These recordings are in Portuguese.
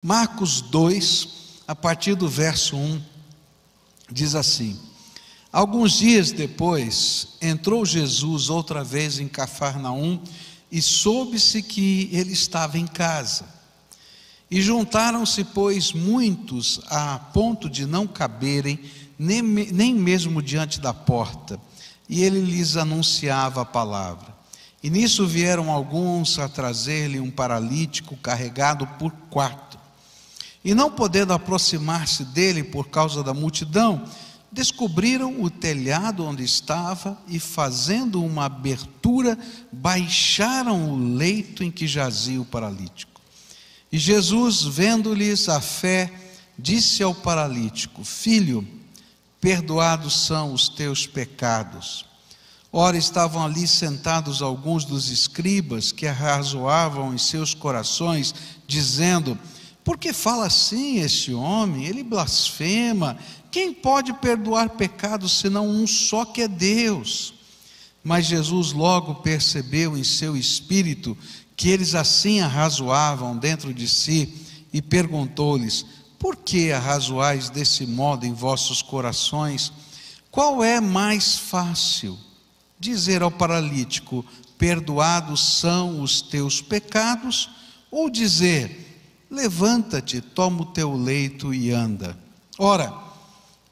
Marcos 2, a partir do verso 1, diz assim: Alguns dias depois, entrou Jesus outra vez em Cafarnaum, e soube-se que ele estava em casa. E juntaram-se, pois, muitos, a ponto de não caberem, nem mesmo diante da porta, e ele lhes anunciava a palavra. E nisso vieram alguns a trazer-lhe um paralítico carregado por 4. E não podendo aproximar-se dele por causa da multidão, descobriram o telhado onde estava e, fazendo uma abertura, baixaram o leito em que jazia o paralítico. E Jesus, vendo-lhes a fé, disse ao paralítico: Filho, perdoados são os teus pecados. Ora, estavam ali sentados alguns dos escribas que arrazoavam em seus corações, dizendo: Por que fala assim este homem? Ele blasfema. Quem pode perdoar pecados senão um só, que é Deus? Mas Jesus logo percebeu em seu espírito que eles assim arrazoavam dentro de si, e perguntou-lhes: Por que arrazoais desse modo em vossos corações? Qual é mais fácil? Dizer ao paralítico: Perdoados são os teus pecados? Ou dizer: Levanta-te, toma o teu leito e anda? Ora,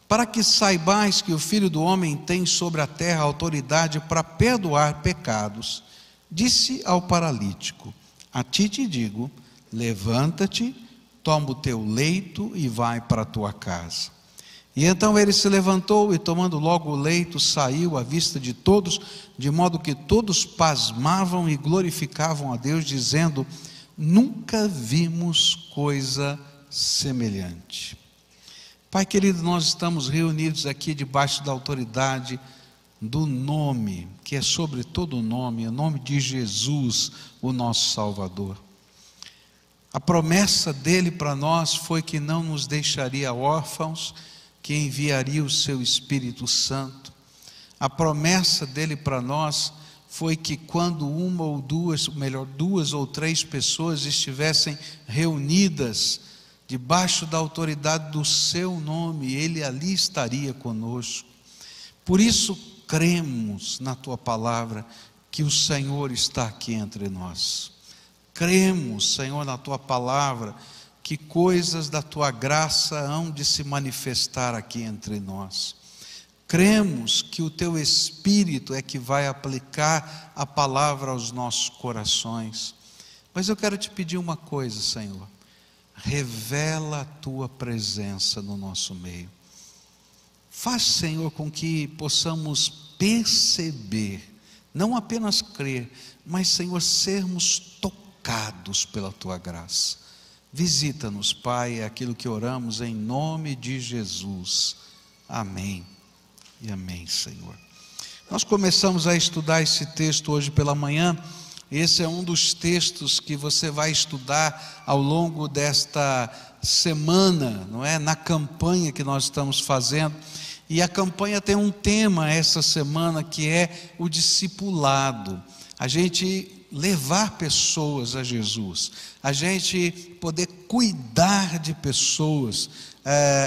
para que saibais que o Filho do Homem tem sobre a terra autoridade para perdoar pecados, disse ao paralítico: A ti te digo, levanta-te, toma o teu leito e vai para a tua casa. E então ele se levantou e, tomando logo o leito, saiu à vista de todos, de modo que todos pasmavam e glorificavam a Deus, dizendo: Nunca vimos coisa semelhante. Pai querido, nós estamos reunidos aqui debaixo da autoridade do nome, que é sobre todo nome, o nome de Jesus, o nosso Salvador. A promessa dele para nós foi que não nos deixaria órfãos, que enviaria o seu Espírito Santo. A promessa dele para nós foi que quando uma ou duas, melhor, 2 ou 3 pessoas estivessem reunidas debaixo da autoridade do seu nome, ele ali estaria conosco. Por isso cremos na tua palavra que o Senhor está aqui entre nós. Cremos, Senhor, na tua palavra que coisas da tua graça hão de se manifestar aqui entre nós. Cremos que o teu Espírito é que vai aplicar a palavra aos nossos corações. Mas eu quero te pedir uma coisa, Senhor: revela a tua presença no nosso meio. Faz, Senhor, com que possamos perceber, não apenas crer, mas, Senhor, sermos tocados pela tua graça. Visita-nos, Pai, é aquilo que oramos em nome de Jesus. Amém e amém, Senhor. Nós começamos a estudar esse texto hoje pela manhã. Esse é um dos textos que você vai estudar ao longo desta semana, não é? Na campanha que nós estamos fazendo. E a campanha tem um tema essa semana, que é o discipulado. A gente levar pessoas a Jesus, a gente poder cuidar de pessoas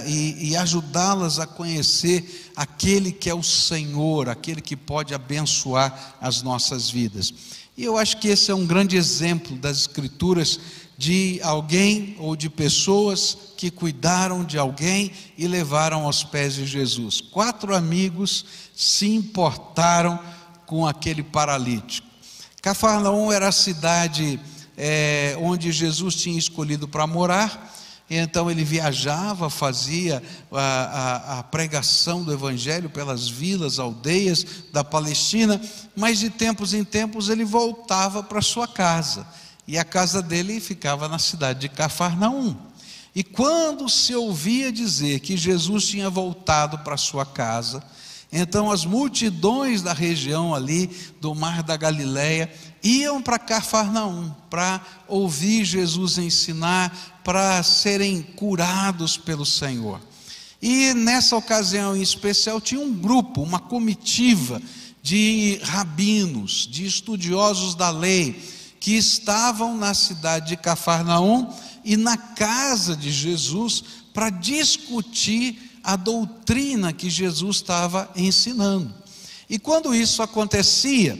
e ajudá-las a conhecer aquele que é o Senhor, aquele que pode abençoar as nossas vidas. E eu acho que esse é um grande exemplo das Escrituras, de alguém ou de pessoas que cuidaram de alguém e levaram aos pés de Jesus. 4 amigos se importaram com aquele paralítico. Cafarnaum era a cidade onde Jesus tinha escolhido para morar. Então ele viajava, fazia a pregação do Evangelho pelas vilas, aldeias da Palestina, mas de tempos em tempos ele voltava para sua casa, e a casa dele ficava na cidade de Cafarnaum. E quando se ouvia dizer que Jesus tinha voltado para sua casa, então as multidões da região ali do Mar da Galileia iam para Cafarnaum para ouvir Jesus ensinar, para serem curados pelo Senhor. E nessa ocasião em especial tinha um grupo, uma comitiva de rabinos, de estudiosos da lei, que estavam na cidade de Cafarnaum ir na casa de Jesus para discutir a doutrina que Jesus estava ensinando. E quando isso acontecia,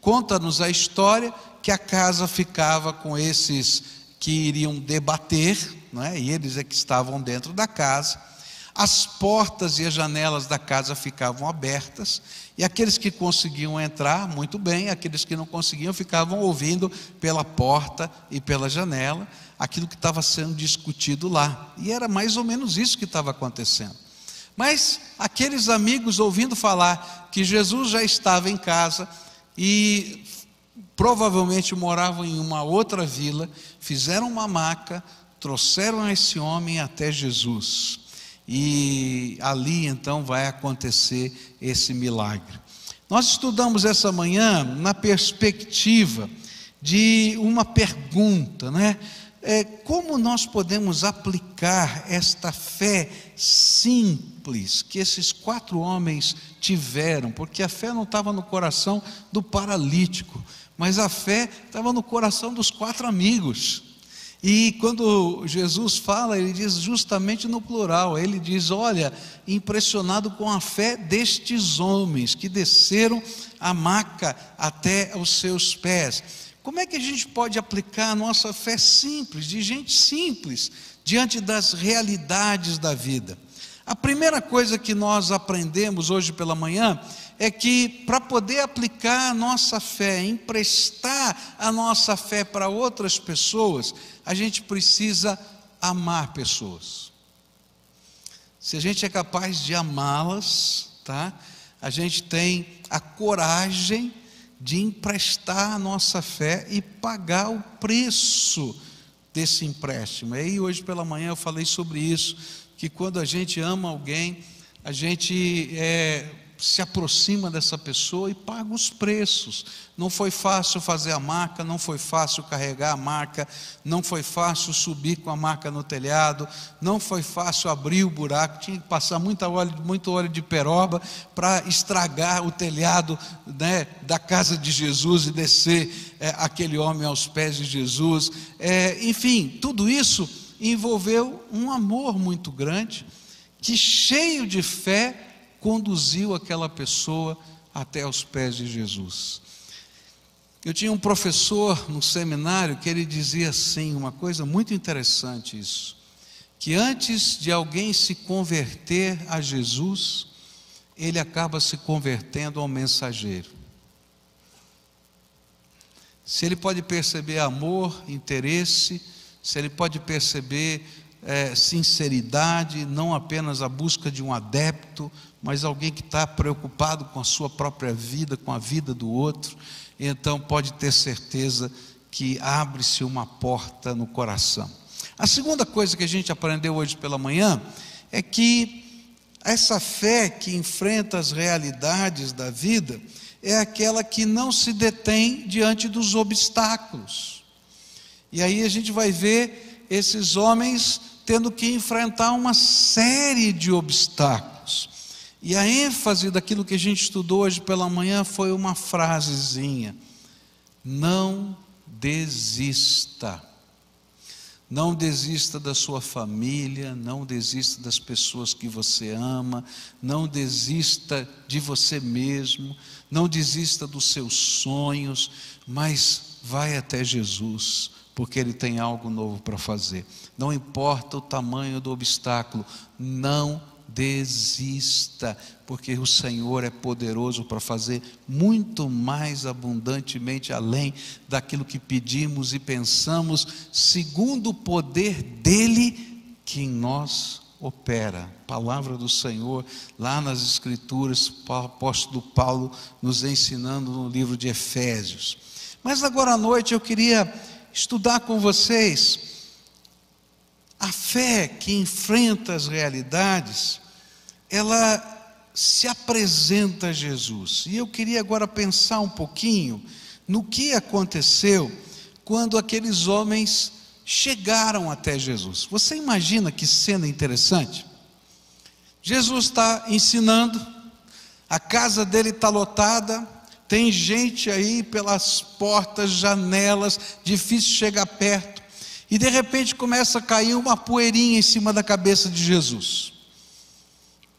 conta-nos a história que a casa ficava com esses que iriam debater, não é? E eles é que estavam dentro da casa. As portas e as janelas da casa ficavam abertas, e aqueles que conseguiam entrar, muito bem, aqueles que não conseguiam ficavam ouvindo pela porta e pela janela aquilo que estava sendo discutido lá. E era mais ou menos isso que estava acontecendo. Mas aqueles amigos, ouvindo falar que Jesus já estava em casa e provavelmente moravam em uma outra vila, fizeram uma maca, trouxeram esse homem até Jesus. E ali então vai acontecer esse milagre. Nós estudamos essa manhã na perspectiva de uma pergunta, né? Como nós podemos aplicar esta fé simples que esses 4 homens tiveram? Porque a fé não estava no coração do paralítico, mas a fé estava no coração dos 4 amigos. E quando Jesus fala, ele diz justamente no plural, ele diz: olha, impressionado com a fé destes homens que desceram a maca até os seus pés. Como é que a gente pode aplicar a nossa fé simples, de gente simples, diante das realidades da vida? A primeira coisa que nós aprendemos hoje pela manhã é que para poder aplicar a nossa fé, emprestar a nossa fé para outras pessoas, a gente precisa amar pessoas. Se a gente é capaz de amá-las, tá? A gente tem a coragem de emprestar a nossa fé e pagar o preço desse empréstimo. E aí hoje pela manhã eu falei sobre isso, que quando a gente ama alguém, a gente se aproxima dessa pessoa e paga os preços. Não foi fácil fazer a maca, não foi fácil carregar a maca, não foi fácil subir com a maca no telhado, não foi fácil abrir o buraco, tinha que passar muito óleo de peroba para estragar o telhado, né, da casa de Jesus e descer aquele homem aos pés de Jesus. Enfim, tudo isso envolveu um amor muito grande, que cheio de fé conduziu aquela pessoa até os pés de Jesus. Eu tinha um professor no seminário que ele dizia assim, uma coisa muito interessante isso, que antes de alguém se converter a Jesus, ele acaba se convertendo ao mensageiro. Se ele pode perceber amor, interesse, se ele pode perceber sinceridade, não apenas a busca de um adepto, mas alguém que está preocupado com a sua própria vida, com a vida do outro, então pode ter certeza que abre-se uma porta no coração. A segunda coisa que a gente aprendeu hoje pela manhã é que essa fé que enfrenta as realidades da vida é aquela que não se detém diante dos obstáculos. E aí a gente vai ver esses homens tendo que enfrentar uma série de obstáculos. E a ênfase daquilo que a gente estudou hoje pela manhã foi uma frasezinha: não desista. Não desista da sua família, não desista das pessoas que você ama, não desista de você mesmo, não desista dos seus sonhos, mas vai até Jesus, porque Ele tem algo novo para fazer. Não importa o tamanho do obstáculo, não desista, porque o Senhor é poderoso para fazer muito mais abundantemente além daquilo que pedimos e pensamos, segundo o poder dEle que em nós opera. Palavra do Senhor lá nas Escrituras, o apóstolo Paulo nos ensinando no livro de Efésios. Mas agora à noite eu queria estudar com vocês a fé que enfrenta as realidades. Ela se apresenta a Jesus. E eu queria agora pensar um pouquinho no que aconteceu quando aqueles homens chegaram até Jesus. Você imagina que cena interessante? Jesus está ensinando, a casa dele está lotada, tem gente aí pelas portas, janelas, difícil chegar perto. e de repente começa a cair uma poeirinha em cima da cabeça de Jesus.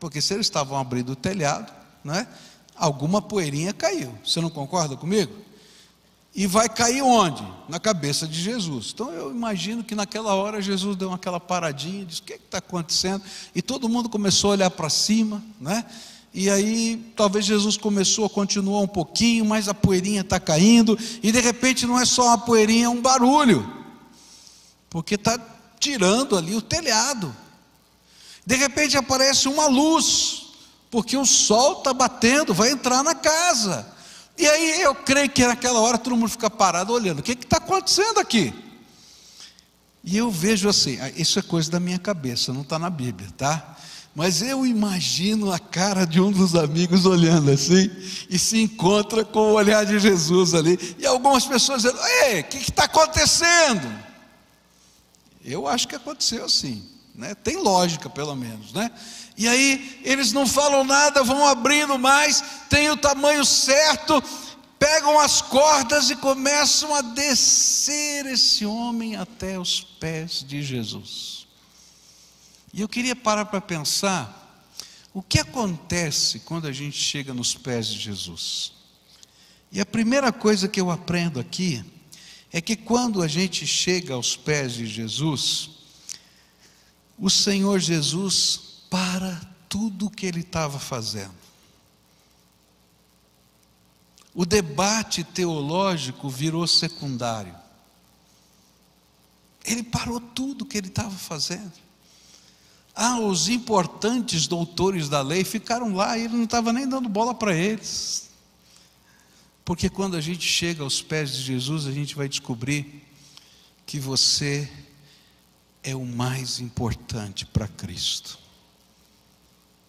Porque se eles estavam abrindo o telhado, né, alguma poeirinha caiu. Você não concorda comigo? E vai cair onde? Na cabeça de Jesus. Então eu imagino que naquela hora Jesus deu aquela paradinha, disse: o que está acontecendo? E todo mundo começou a olhar para cima, né? E aí talvez Jesus começou a continuar um pouquinho, mas a poeirinha está caindo, e de repente não é só uma poeirinha, é um barulho, porque está tirando ali o telhado. De repente aparece uma luz, porque o sol está batendo, vai entrar na casa. E aí eu creio que naquela hora todo mundo fica parado olhando: o que está acontecendo aqui? E eu vejo assim, isso é coisa da minha cabeça, não está na Bíblia, tá? Mas eu imagino a cara de um dos amigos olhando assim, e se encontra com o olhar de Jesus ali, e algumas pessoas dizendo: ei, o que está acontecendo? Eu acho que aconteceu assim, né? Tem lógica pelo menos, né? E aí eles não falam nada, vão abrindo mais, tem o tamanho certo, pegam as cordas e começam a descer esse homem até os pés de Jesus. E eu queria parar para pensar, o que acontece quando a gente chega nos pés de Jesus? E a primeira coisa que eu aprendo aqui, é que quando a gente chega aos pés de Jesus, o Senhor Jesus para tudo o que ele estava fazendo. O debate teológico virou secundário. Ele parou tudo o que ele estava fazendo. Os importantes doutores da lei ficaram lá e ele não estava nem dando bola para eles. Porque quando a gente chega aos pés de Jesus, a gente vai descobrir que você é o mais importante para Cristo.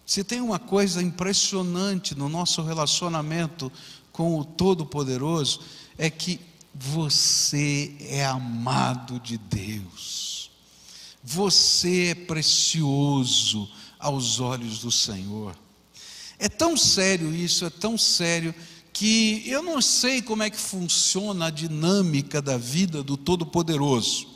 Se tem uma coisa impressionante no nosso relacionamento com o Todo-Poderoso, é que você é amado de Deus. Você é precioso aos olhos do Senhor. É tão sério isso, é tão sério, que eu não sei como é que funciona a dinâmica da vida do Todo-Poderoso.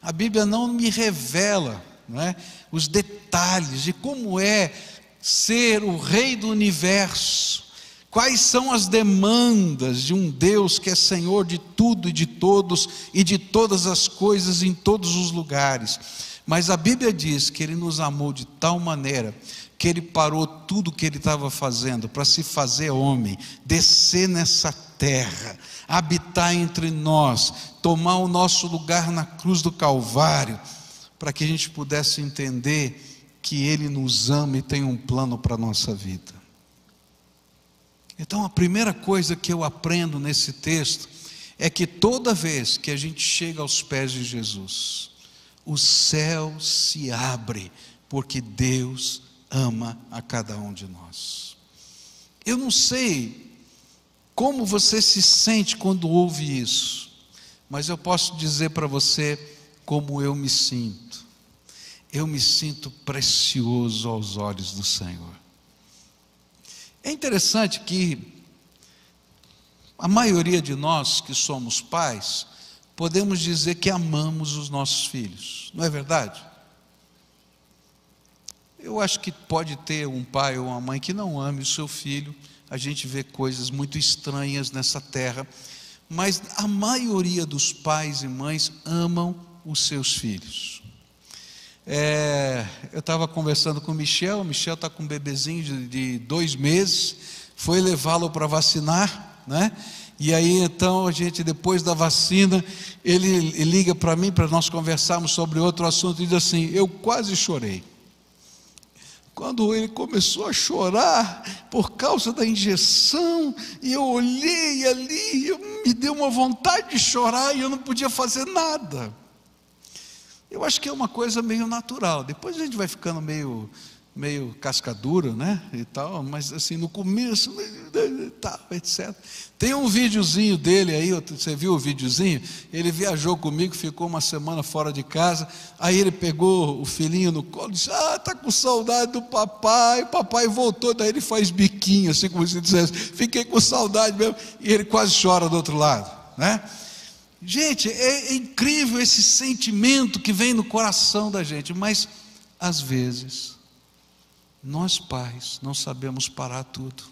A Bíblia não me revela, não é, os detalhes de como é ser o Rei do Universo, quais são as demandas de um Deus que é Senhor de tudo e de todos e de todas as coisas em todos os lugares. Mas a Bíblia diz que Ele nos amou de tal maneira que Ele parou tudo o que Ele estava fazendo para se fazer homem, descer nessa terra, habitar entre nós, tomar o nosso lugar na cruz do Calvário, para que a gente pudesse entender que Ele nos ama e tem um plano para a nossa vida. Então a primeira coisa que eu aprendo nesse texto é que toda vez que a gente chega aos pés de Jesus, o céu se abre, porque Deus ama a cada um de nós. Eu não sei como você se sente quando ouve isso, mas eu posso dizer para você como eu me sinto. Eu me sinto precioso aos olhos do Senhor. É interessante que a maioria de nós que somos pais, podemos dizer que amamos os nossos filhos, não é verdade? Eu acho que pode ter um pai ou uma mãe que não ame o seu filho. A gente vê coisas muito estranhas nessa terra, mas a maioria dos pais e mães amam os seus filhos. Eu estava conversando com o Michel está com um bebezinho de 2 meses, foi levá-lo para vacinar, né? E aí então a gente, depois da vacina, ele liga para mim para nós conversarmos sobre outro assunto e diz assim: eu quase chorei. Quando ele começou a chorar por causa da injeção, e eu olhei ali, me deu uma vontade de chorar e eu não podia fazer nada. Eu acho que é uma coisa meio natural. Depois a gente vai ficando meio cascadura, né, e tal, mas assim, no começo, tal, etc. Tem um videozinho dele aí, você viu o videozinho? Ele viajou comigo, ficou uma semana fora de casa, aí ele pegou o filhinho no colo e disse: está com saudade do papai, o papai voltou, daí ele faz biquinho, assim como se dissesse: fiquei com saudade mesmo, e ele quase chora do outro lado, né? Gente, é incrível esse sentimento que vem no coração da gente, mas às vezes nós pais não sabemos parar tudo.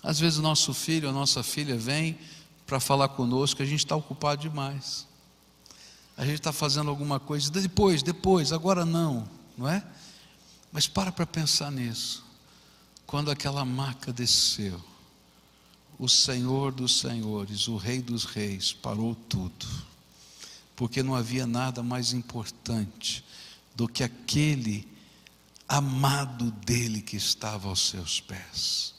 Às vezes o nosso filho ou nossa filha vem para falar conosco, a gente está ocupado demais. A gente está fazendo alguma coisa, depois, agora não é? Mas para pensar nisso. Quando aquela maca desceu, o Senhor dos Senhores, o Rei dos Reis, parou tudo, porque não havia nada mais importante do que aquele amado dele que estava aos seus pés.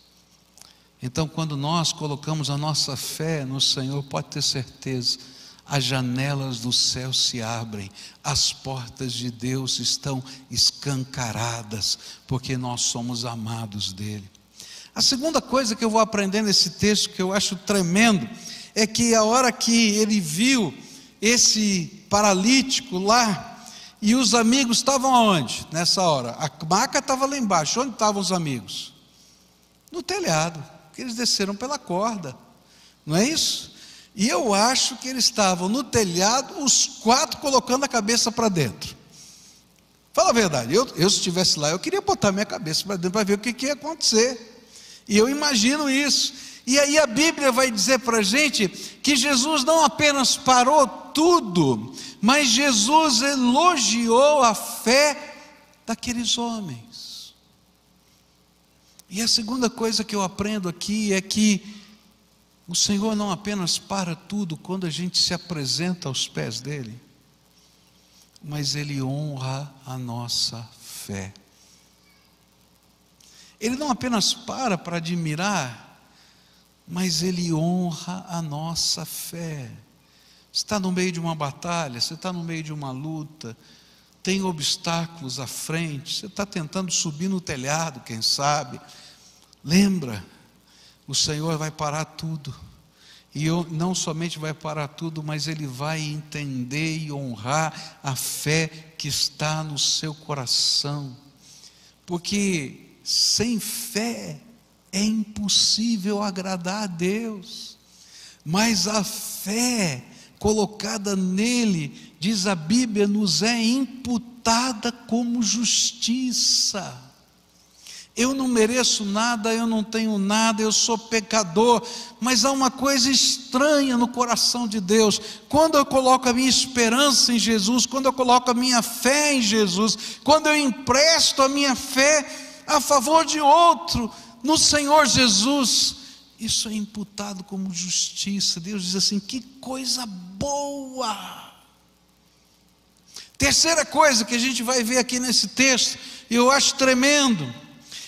Então, quando nós colocamos a nossa fé no Senhor, pode ter certeza, as janelas do céu se abrem, as portas de Deus estão escancaradas, porque nós somos amados dele. A segunda coisa que eu vou aprender nesse texto, que eu acho tremendo, é que a hora que ele viu esse paralítico lá, e os amigos estavam aonde? Nessa hora, a maca estava lá embaixo. Onde estavam os amigos? No telhado, porque eles desceram pela corda, não é isso? E eu acho que eles estavam no telhado, os 4 colocando a cabeça para dentro. Fala a verdade, eu se estivesse lá, eu queria botar minha cabeça para dentro para ver o que ia acontecer. E eu imagino isso. E aí a Bíblia vai dizer para a gente que Jesus não apenas parou tudo, mas Jesus elogiou a fé daqueles homens. E a segunda coisa que eu aprendo aqui é que o Senhor não apenas para tudo quando a gente se apresenta aos pés dele, mas Ele honra a nossa fé. Ele não apenas para admirar, mas Ele honra a nossa fé. Você está no meio de uma batalha, você está no meio de uma luta, tem obstáculos à frente, você está tentando subir no telhado, quem sabe. Lembra, o Senhor vai parar tudo. E não somente vai parar tudo, mas Ele vai entender e honrar a fé que está no seu coração. Porque sem fé é impossível agradar a Deus. Mas a fé colocada nele, diz a Bíblia, nos é imputada como justiça. Eu não mereço nada, eu não tenho nada, eu sou pecador, mas há uma coisa estranha no coração de Deus. Quando eu coloco a minha esperança em Jesus, quando eu coloco a minha fé em Jesus, quando eu empresto a minha fé a favor de outro, no Senhor Jesus, isso é imputado como justiça. Deus diz assim: que coisa boa. Terceira coisa que a gente vai ver aqui nesse texto, e eu acho tremendo,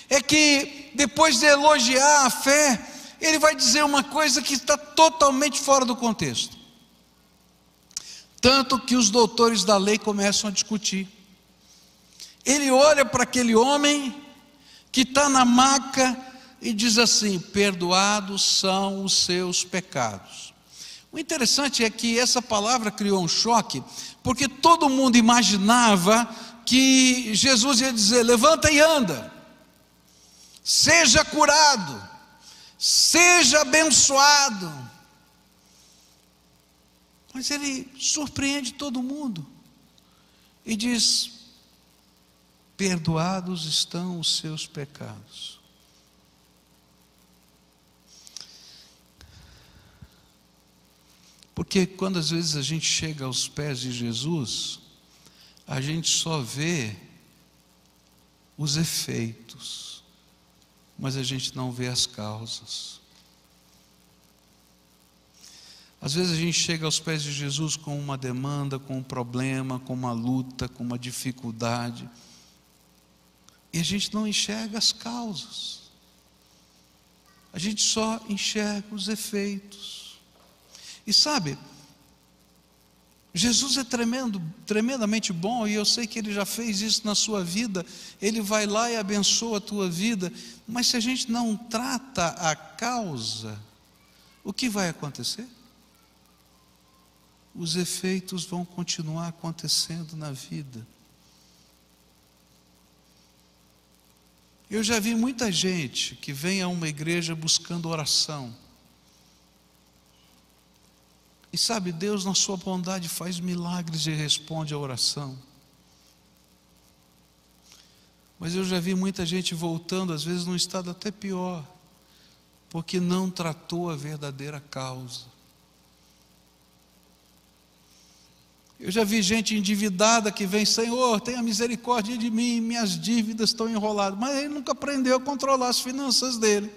é que depois de elogiar a fé, ele vai dizer uma coisa que está totalmente fora do contexto. Tanto que os doutores da lei começam a discutir. Ele olha para aquele homem que está na maca e diz assim: perdoados são os seus pecados. O interessante é que essa palavra criou um choque, porque todo mundo imaginava que Jesus ia dizer: levanta e anda, seja curado, seja abençoado. Mas ele surpreende todo mundo e diz: perdoados estão os seus pecados. Porque quando às vezes a gente chega aos pés de Jesus, a gente só vê os efeitos, mas a gente não vê as causas. Às vezes a gente chega aos pés de Jesus com uma demanda, com um problema, com uma luta, com uma dificuldade, e a gente não enxerga as causas, a gente só enxerga os efeitos. E sabe, Jesus é tremendamente bom, e eu sei que Ele já fez isso na sua vida. Ele vai lá e abençoa a tua vida, mas se a gente não trata a causa, o que vai acontecer? Os efeitos vão continuar acontecendo na vida. Eu já vi muita gente que vem a uma igreja buscando oração, E sabe, Deus na sua bondade faz milagres e responde à oração. Mas eu já vi muita gente voltando, às vezes num estado até pior, porque não tratou a verdadeira causa. Eu já vi gente endividada que vem: Senhor, tenha misericórdia de mim, minhas dívidas estão enroladas. Mas ele nunca aprendeu a controlar as finanças dele.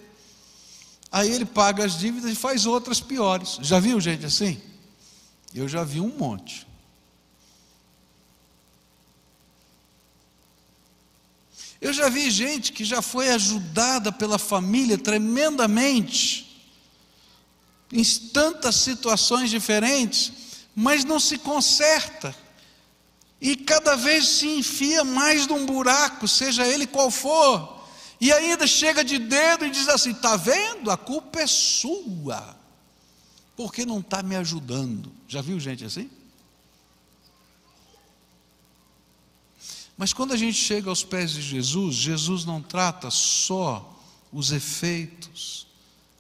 Aí ele paga as dívidas e faz outras piores. Já viu gente assim? Eu já vi um monte. Eu já vi gente que já foi ajudada pela família tremendamente, em tantas situações diferentes, mas não se conserta, e cada vez se enfia mais num buraco, seja ele qual for, e ainda chega de dedo e diz assim: está vendo? A culpa é sua, porque não está me ajudando. Já viu gente assim? Mas quando a gente chega aos pés de Jesus, Jesus não trata só os efeitos,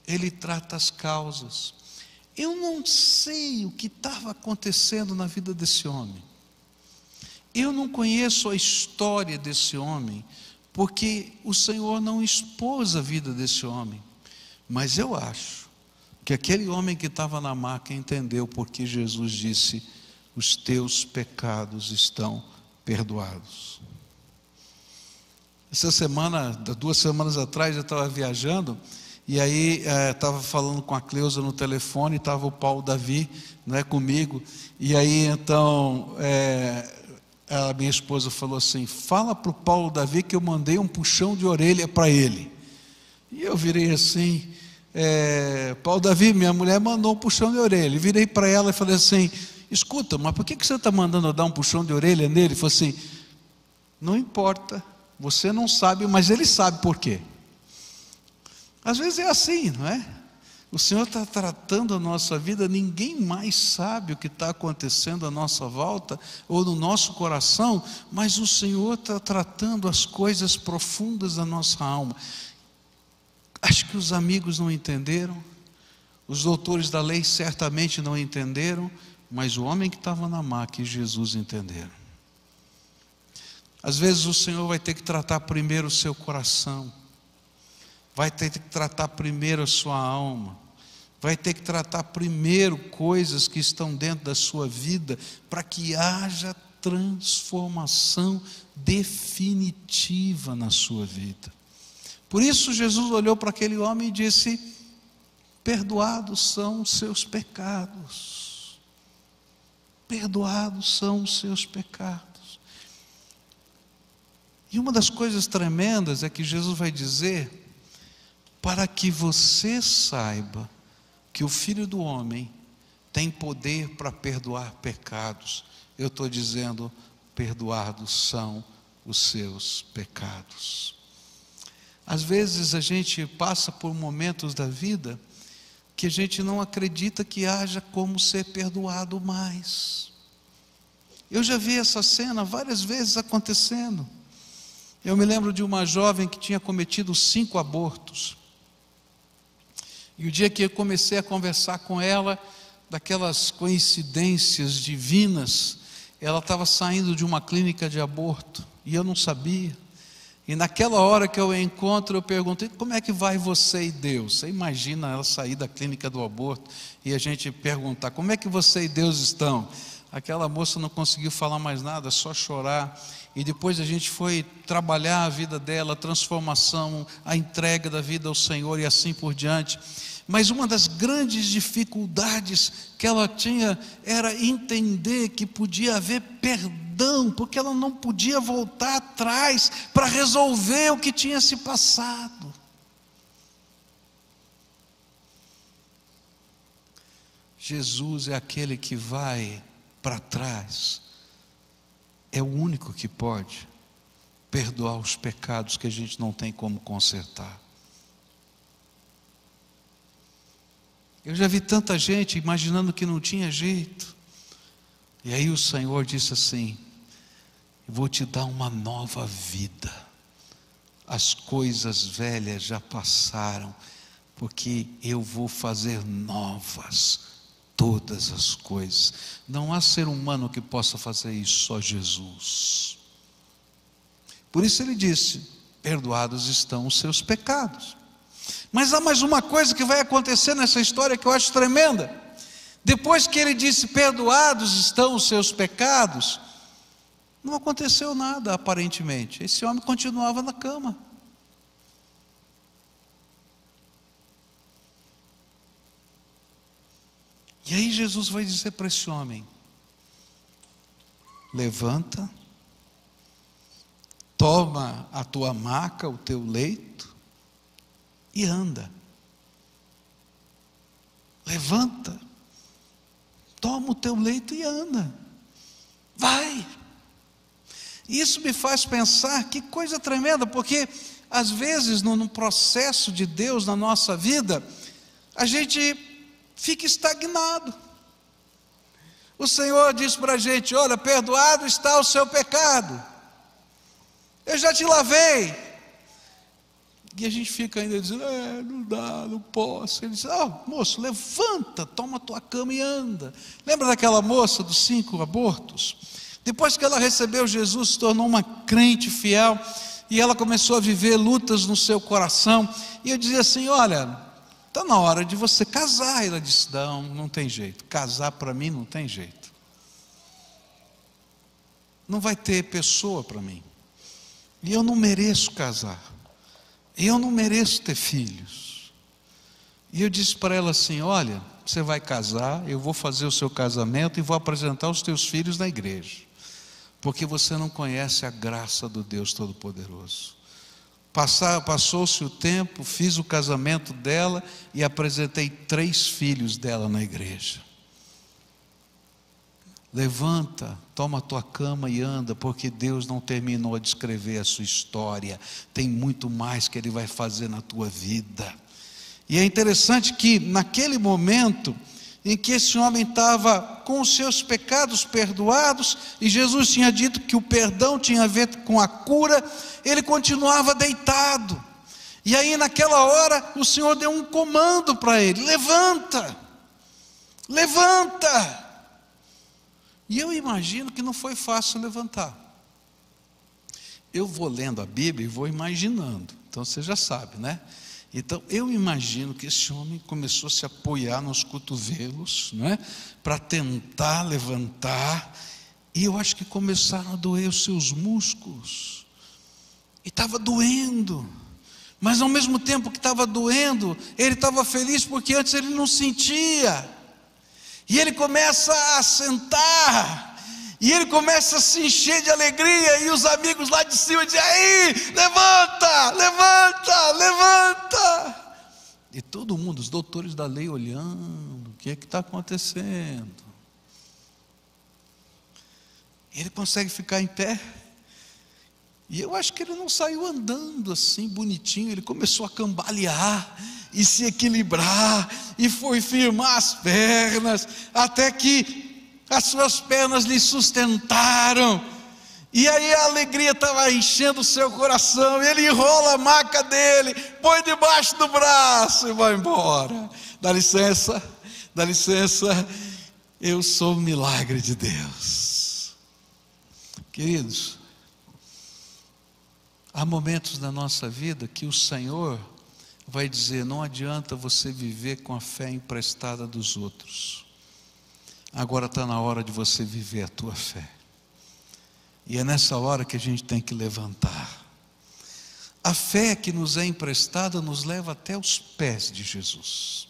Ele trata as causas. Eu não sei o que estava acontecendo na vida desse homem. Eu não conheço a história desse homem, porque o Senhor não expôs a vida desse homem. Mas eu acho que aquele homem que estava na maca entendeu porque Jesus disse: os teus pecados estão perdoados. Essa semana, 2 semanas atrás, eu estava viajando, e aí estava falando com a Cleusa no telefone, estava o Paulo Davi, não é, comigo, e aí então a minha esposa falou assim: fala para o Paulo Davi que eu mandei um puxão de orelha para ele. E eu virei assim: Paulo Davi, minha mulher mandou um puxão de orelha. E virei para ela e falei assim: escuta, mas por que você está mandando eu dar um puxão de orelha nele? Ele falou assim: não importa, você não sabe, mas ele sabe por quê. Às vezes é assim, não é? O Senhor está tratando a nossa vida, ninguém mais sabe o que está acontecendo à nossa volta, ou no nosso coração, mas o Senhor está tratando as coisas profundas da nossa alma. Acho que os amigos não entenderam, os doutores da lei certamente não entenderam, mas o homem que estava na maca e Jesus entenderam. Às vezes o Senhor vai ter que tratar primeiro o seu coração, vai ter que tratar primeiro a sua alma, vai ter que tratar primeiro coisas que estão dentro da sua vida, para que haja transformação definitiva na sua vida. Por isso Jesus olhou para aquele homem e disse: perdoados são os seus pecados. Perdoados são os seus pecados. E uma das coisas tremendas é que Jesus vai dizer: para que você saiba que o Filho do Homem tem poder para perdoar pecados, eu estou dizendo: perdoados são os seus pecados. Às vezes a gente passa por momentos da vida que a gente não acredita que haja como ser perdoado mais. Eu já vi essa cena várias vezes acontecendo. Eu me lembro de uma jovem que tinha cometido 5 abortos. E o dia que eu comecei a conversar com ela, daquelas coincidências divinas, ela estava saindo de uma clínica de aborto, e eu não sabia. E naquela hora que eu a encontro, eu perguntei: como é que vai você e Deus? Você imagina ela sair da clínica do aborto e a gente perguntar: como é que você e Deus estão? Aquela moça não conseguiu falar mais nada, só chorar. E depois a gente foi trabalhar a vida dela, a transformação, a entrega da vida ao Senhor e assim por diante. Mas uma das grandes dificuldades que ela tinha era entender que podia haver perdão, porque ela não podia voltar atrás para resolver o que tinha se passado. Jesus é aquele que vai para trás, é o único que pode perdoar os pecados que a gente não tem como consertar. Eu já vi tanta gente imaginando que não tinha jeito, e aí o Senhor disse assim: eu vou te dar uma nova vida, as coisas velhas já passaram, porque eu vou fazer novas todas as coisas. Não há ser humano que possa fazer isso, só Jesus. Por isso ele disse: perdoados estão os seus pecados. Mas há mais uma coisa que vai acontecer nessa história que eu acho tremenda. Depois que ele disse: perdoados estão os seus pecados, não aconteceu nada aparentemente. Esse homem continuava na cama. E aí Jesus vai dizer para esse homem: levanta, toma a tua maca, o teu leito e anda. Levanta, toma o teu leito e anda. Vai. Isso me faz pensar, que coisa tremenda, porque às vezes no processo de Deus na nossa vida, a gente fica estagnado. O Senhor diz para a gente: olha, perdoado está o seu pecado, eu já te lavei. E a gente fica ainda dizendo: não dá, não posso. Ele diz: moço, levanta, toma a tua cama e anda. Lembra daquela moça dos 5 abortos? Depois que ela recebeu Jesus, se tornou uma crente fiel, e ela começou a viver lutas no seu coração, e eu dizia assim: olha, está na hora de você casar. Ela disse: não tem jeito, casar para mim não tem jeito, não vai ter pessoa para mim, e eu não mereço casar, e eu não mereço ter filhos. E eu disse para ela assim: olha, você vai casar, eu vou fazer o seu casamento e vou apresentar os teus filhos na igreja, porque você não conhece a graça do Deus Todo-Poderoso. Passou-se o tempo, fiz o casamento dela e apresentei 3 filhos dela na igreja. Levanta, toma a tua cama e anda, porque Deus não terminou de escrever a sua história, tem muito mais que Ele vai fazer na tua vida. E é interessante que naquele momento em que esse homem estava com os seus pecados perdoados, e Jesus tinha dito que o perdão tinha a ver com a cura, ele continuava deitado. E aí naquela hora o Senhor deu um comando para ele: levanta, levanta. E eu imagino que não foi fácil levantar. Eu vou lendo a Bíblia e vou imaginando, então você já sabe, né? Então eu imagino que esse homem começou a se apoiar nos cotovelos, né, para tentar levantar, e eu acho que começaram a doer os seus músculos, e estava doendo, mas ao mesmo tempo que estava doendo, ele estava feliz, porque antes ele não sentia. E ele começa a sentar, e ele começa a se encher de alegria, e os amigos lá de cima dizem: aí, levanta, levanta, levanta. E todo mundo, os doutores da lei olhando, o que está acontecendo? Ele consegue ficar em pé, e eu acho que ele não saiu andando assim bonitinho, ele começou a cambalear e se equilibrar, e foi firmar as pernas, até que as suas pernas lhe sustentaram, e aí a alegria estava enchendo o seu coração, e ele enrola a maca dele, põe debaixo do braço e vai embora. Dá licença, eu sou o milagre de Deus. Queridos, há momentos na nossa vida que o Senhor vai dizer: não adianta você viver com a fé emprestada dos outros, agora está na hora de você viver a tua fé. E é nessa hora que a gente tem que levantar. A fé que nos é emprestada nos leva até os pés de Jesus,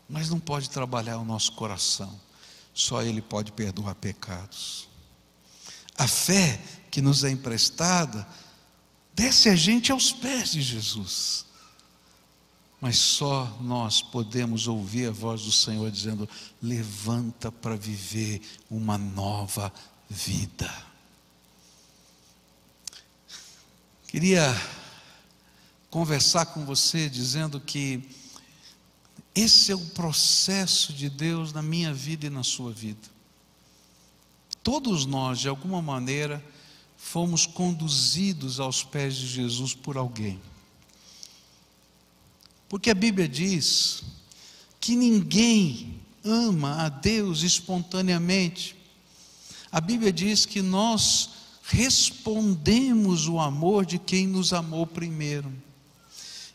mas não pode trabalhar o nosso coração, só Ele pode perdoar pecados. A fé que nos é emprestada desce a gente aos pés de Jesus, mas só nós podemos ouvir a voz do Senhor dizendo: levanta para viver uma nova vida. Queria conversar com você dizendo que esse é o processo de Deus na minha vida e na sua vida. Todos nós, de alguma maneira, fomos conduzidos aos pés de Jesus por alguém. Porque a Bíblia diz que ninguém ama a Deus espontaneamente. A Bíblia diz que nós respondemos o amor de quem nos amou primeiro.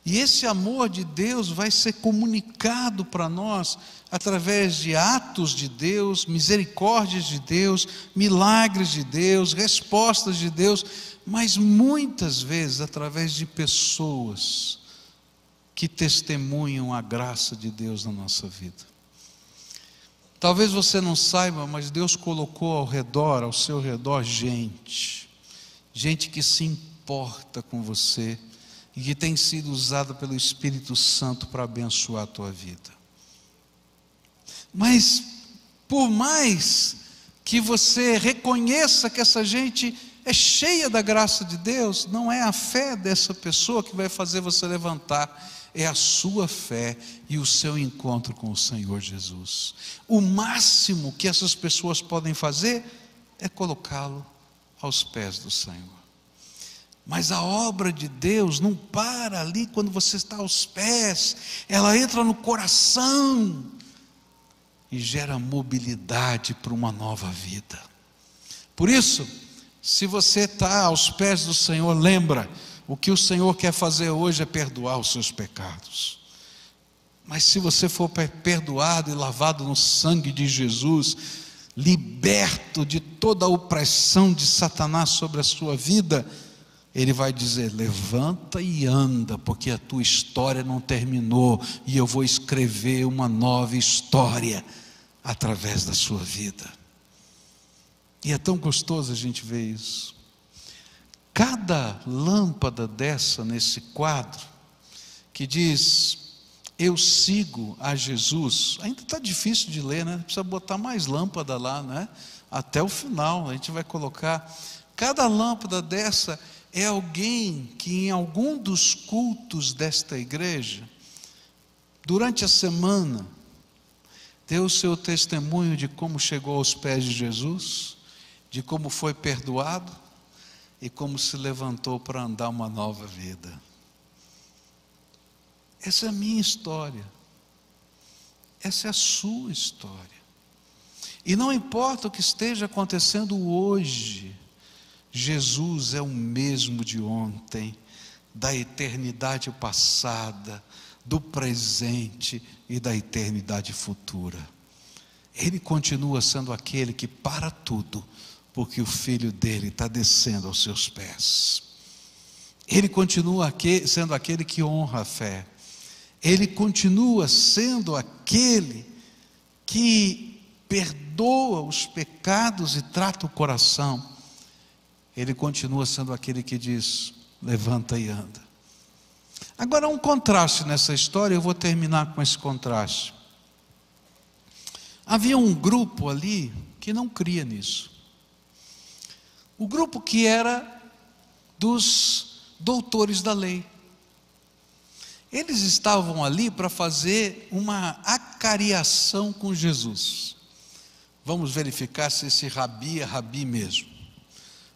E esse amor de Deus vai ser comunicado para nós através de atos de Deus, misericórdias de Deus, milagres de Deus, respostas de Deus, mas muitas vezes através de pessoas que testemunham a graça de Deus na nossa vida. Talvez você não saiba, mas Deus colocou ao seu redor gente que se importa com você e que tem sido usada pelo Espírito Santo para abençoar a tua vida. Mas por mais que você reconheça que essa gente é cheia da graça de Deus, não é a fé dessa pessoa que vai fazer você levantar, é a sua fé e o seu encontro com o Senhor Jesus. O máximo que essas pessoas podem fazer é colocá-lo aos pés do Senhor. Mas a obra de Deus não para ali quando você está aos pés, ela entra no coração e gera mobilidade para uma nova vida. Por isso, se você está aos pés do Senhor, lembra, o que o Senhor quer fazer hoje é perdoar os seus pecados. Mas se você for perdoado e lavado no sangue de Jesus, liberto de toda a opressão de Satanás sobre a sua vida, Ele vai dizer: levanta e anda, porque a tua história não terminou, e eu vou escrever uma nova história através da sua vida. E é tão gostoso a gente ver isso. Cada lâmpada dessa nesse quadro, que diz, eu sigo a Jesus, ainda está difícil de ler, né? Precisa botar mais lâmpada lá, né? Até o final, a gente vai colocar. Cada lâmpada dessa é alguém que em algum dos cultos desta igreja, durante a semana, deu o seu testemunho de como chegou aos pés de Jesus, de como foi perdoado e como se levantou para andar uma nova vida. Essa é a minha história, essa é a sua história. E não importa o que esteja acontecendo hoje, Jesus é o mesmo de ontem, da eternidade passada, do presente e da eternidade futura. Ele continua sendo aquele que para tudo, porque o Filho dele está descendo aos seus pés. Ele continua sendo aquele que honra a fé. Ele continua sendo aquele que perdoa os pecados e trata o coração. Ele continua sendo aquele que diz, levanta e anda. Agora, um contraste nessa história, eu vou terminar com esse contraste. Havia um grupo ali que não cria nisso. O grupo que era dos doutores da lei. Eles estavam ali para fazer uma acariação com Jesus. Vamos verificar se esse rabi é rabi mesmo.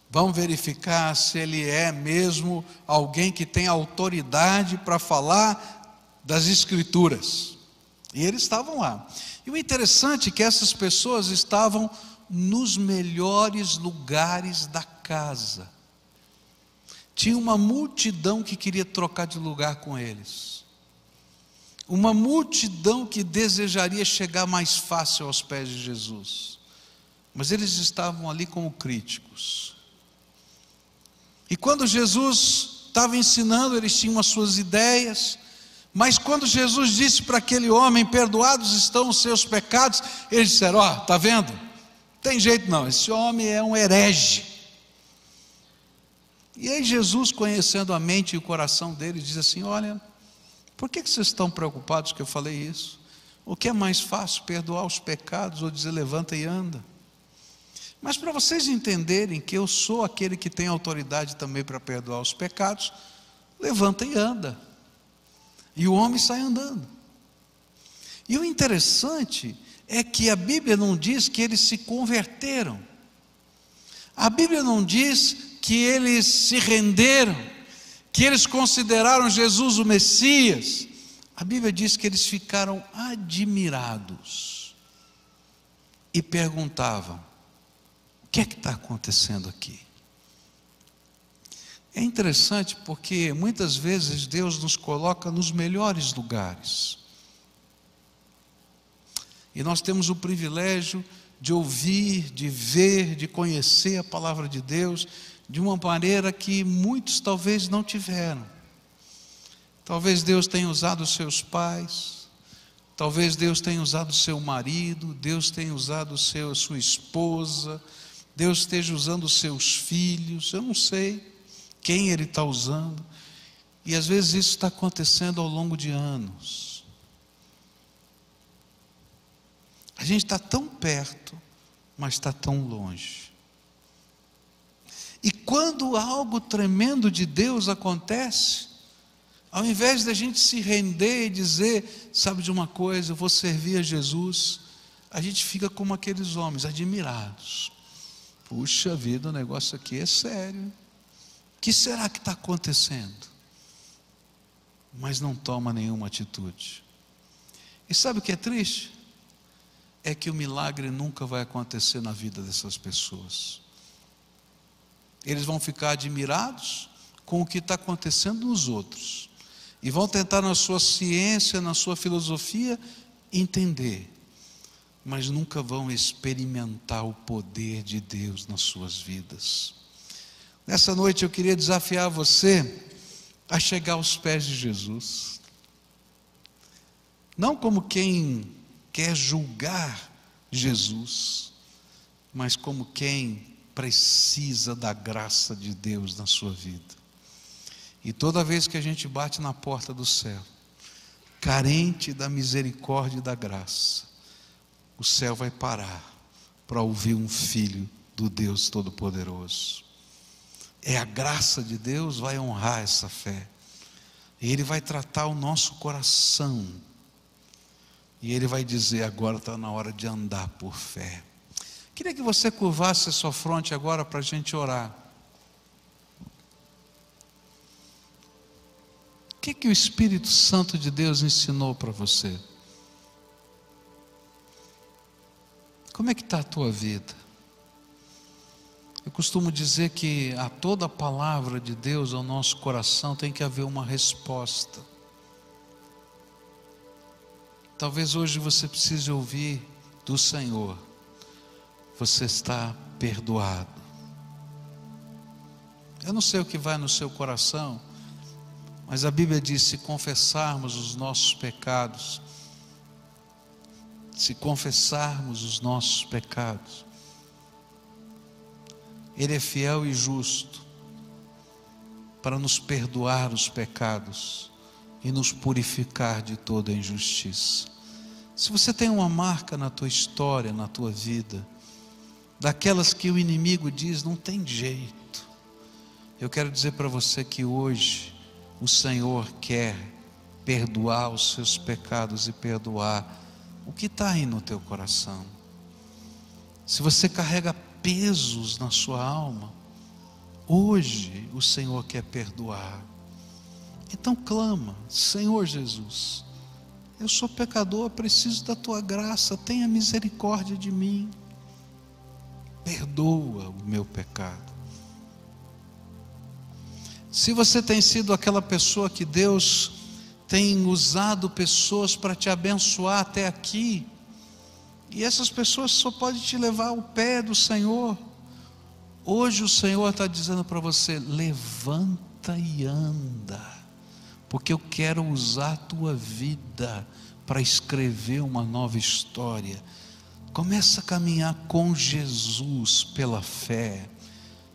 Vamos verificar se ele é mesmo alguém que tem autoridade para falar das Escrituras. E eles estavam lá. E o interessante é que essas pessoas estavam nos melhores lugares da casa. Tinha uma multidão que queria trocar de lugar com eles. Uma multidão que desejaria chegar mais fácil aos pés de Jesus. Mas eles estavam ali como críticos. E quando Jesus estava ensinando, eles tinham as suas ideias. Mas quando Jesus disse para aquele homem, perdoados estão os seus pecados, eles disseram, ó, está vendo? Tem jeito não, esse homem é um herege. E aí Jesus, conhecendo a mente e o coração deles, diz assim, olha, por que vocês estão preocupados que eu falei isso? O que é mais fácil, perdoar os pecados ou dizer levanta e anda? Mas para vocês entenderem que eu sou aquele que tem autoridade também para perdoar os pecados, levanta e anda. E o homem sai andando. E o interessante é que a Bíblia não diz que eles se converteram. A Bíblia não diz que eles se renderam, que eles consideraram Jesus o Messias. A Bíblia diz que eles ficaram admirados e perguntavam: o que é que está acontecendo aqui? É interessante porque muitas vezes Deus nos coloca nos melhores lugares. E nós temos o privilégio de ouvir, de ver, de conhecer a palavra de Deus de uma maneira que muitos talvez não tiveram. Talvez Deus tenha usado os seus pais, talvez Deus tenha usado o seu marido, Deus tenha usado a sua esposa, Deus esteja usando os seus filhos, eu não sei quem Ele está usando, e às vezes isso está acontecendo ao longo de anos. A gente está tão perto, mas está tão longe. E quando algo tremendo de Deus acontece, ao invés da gente se render e dizer: sabe de uma coisa, eu vou servir a Jesus, a gente fica como aqueles homens, admirados. Puxa vida, o negócio aqui é sério. O que será que está acontecendo? Mas não toma nenhuma atitude. E sabe o que é triste? É que o milagre nunca vai acontecer na vida dessas pessoas. Eles vão ficar admirados com o que está acontecendo nos outros, e vão tentar na sua ciência, na sua filosofia, entender, mas nunca vão experimentar o poder de Deus nas suas vidas. Nessa noite eu queria desafiar você a chegar aos pés de Jesus, não como quem quer julgar Jesus, mas como quem precisa da graça de Deus na sua vida. E toda vez que a gente bate na porta do céu, carente da misericórdia e da graça, o céu vai parar para ouvir um filho do Deus Todo-Poderoso. É a graça de Deus vai honrar essa fé, e Ele vai tratar o nosso coração, e Ele vai dizer: agora está na hora de andar por fé. Queria que você curvasse a sua fronte agora para a gente orar. O que o Espírito Santo de Deus ensinou para você? Como é que está a tua vida? Eu costumo dizer que a toda a palavra de Deus ao nosso coração tem que haver uma resposta. Talvez hoje você precise ouvir do Senhor: você está perdoado. Eu não sei o que vai no seu coração, mas a Bíblia diz: se confessarmos os nossos pecados, Ele é fiel e justo para nos perdoar os pecados e nos purificar de toda injustiça. Se você tem uma marca na tua história, na tua vida, daquelas que o inimigo diz: não tem jeito, eu quero dizer para você que hoje o Senhor quer perdoar os seus pecados e perdoar o que está aí no teu coração. Se você carrega pesos na sua alma, hoje o Senhor quer perdoar. Então clama: Senhor Jesus, eu sou pecador, preciso da tua graça, tenha misericórdia de mim, perdoa o meu pecado. Se você tem sido aquela pessoa que Deus tem usado pessoas para te abençoar até aqui, e essas pessoas só podem te levar ao pé do Senhor, hoje o Senhor está dizendo para você: levanta e anda, porque eu quero usar a tua vida para escrever uma nova história. Começa a caminhar com Jesus pela fé,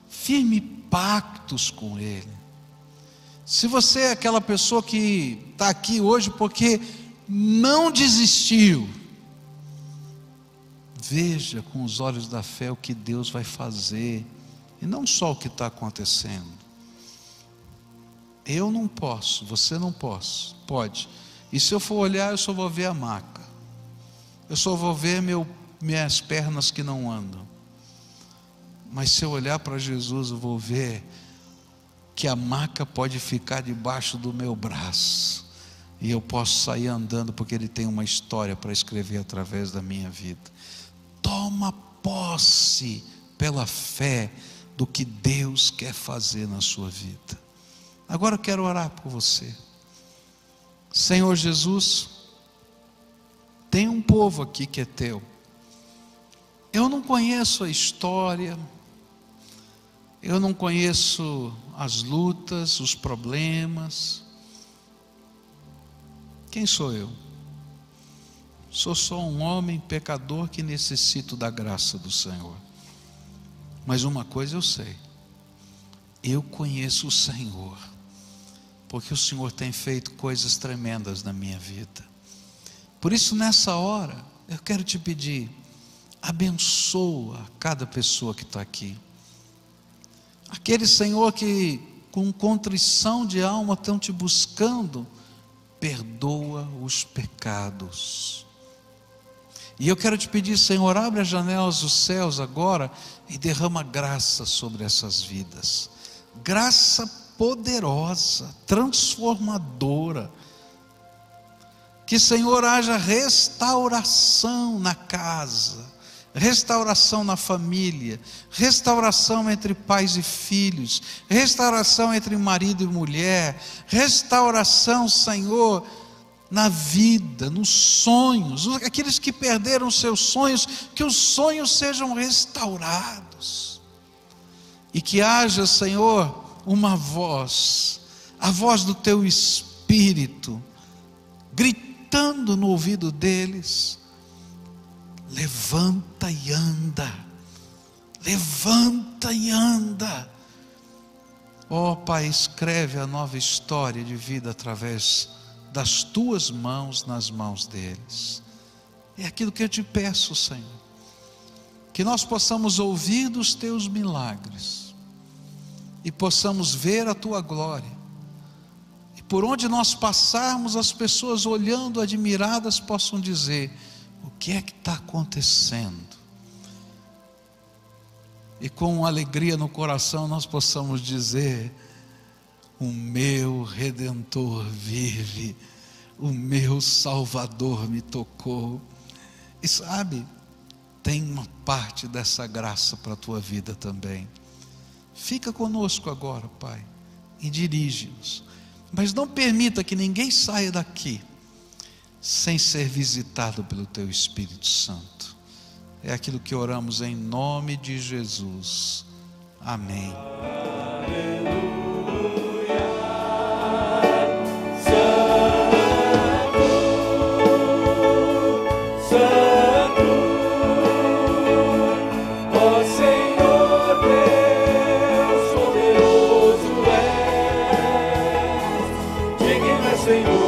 firme pactos com Ele. Se você é aquela pessoa que está aqui hoje porque não desistiu, veja com os olhos da fé o que Deus vai fazer, e não só o que está acontecendo. Eu não posso, você não pode. E se eu for olhar, eu só vou ver a maca, eu só vou ver minhas pernas que não andam. Mas se eu olhar para Jesus, eu vou ver que a maca pode ficar debaixo do meu braço, e eu posso sair andando, porque Ele tem uma história para escrever através da minha vida. toma posse pela fé do que Deus quer fazer na sua vida. Agora eu quero orar por você. Senhor Jesus, tem um povo aqui que é teu. Eu não conheço a história, eu não conheço as lutas, os problemas. Quem sou eu? Sou só um homem pecador que necessito da graça do Senhor. Mas uma coisa eu sei: eu conheço o Senhor, porque o Senhor tem feito coisas tremendas na minha vida. Por isso, nessa hora, eu quero te pedir, abençoa cada pessoa que está aqui. Aquele, Senhor, que com contrição de alma estão te buscando, perdoa os pecados. E eu quero te pedir, Senhor, abre as janelas dos céus agora e derrama graça sobre essas vidas. Graça poderosa, transformadora. Que, Senhor, haja restauração na casa, restauração na família, restauração entre pais e filhos, restauração entre marido e mulher, restauração, Senhor, na vida, nos sonhos, aqueles que perderam seus sonhos, que os sonhos sejam restaurados, e que haja, Senhor, uma voz, a voz do Teu Espírito, gritando no ouvido deles: levanta e anda, levanta e anda. Ó Pai, escreve a nova história de vida através das Tuas mãos nas mãos deles. É aquilo que eu te peço, Senhor, que nós possamos ouvir dos Teus milagres e possamos ver a Tua glória, e por onde nós passarmos, as pessoas olhando admiradas possam dizer: o que é que está acontecendo? E com alegria no coração nós possamos dizer: o meu Redentor vive, o meu Salvador me tocou. E sabe, tem uma parte dessa graça para a tua vida também. Fica conosco agora, Pai, e dirige-nos, mas não permita que ninguém saia daqui sem ser visitado pelo Teu Espírito Santo. É aquilo que oramos em nome de Jesus. Amém. Senhor.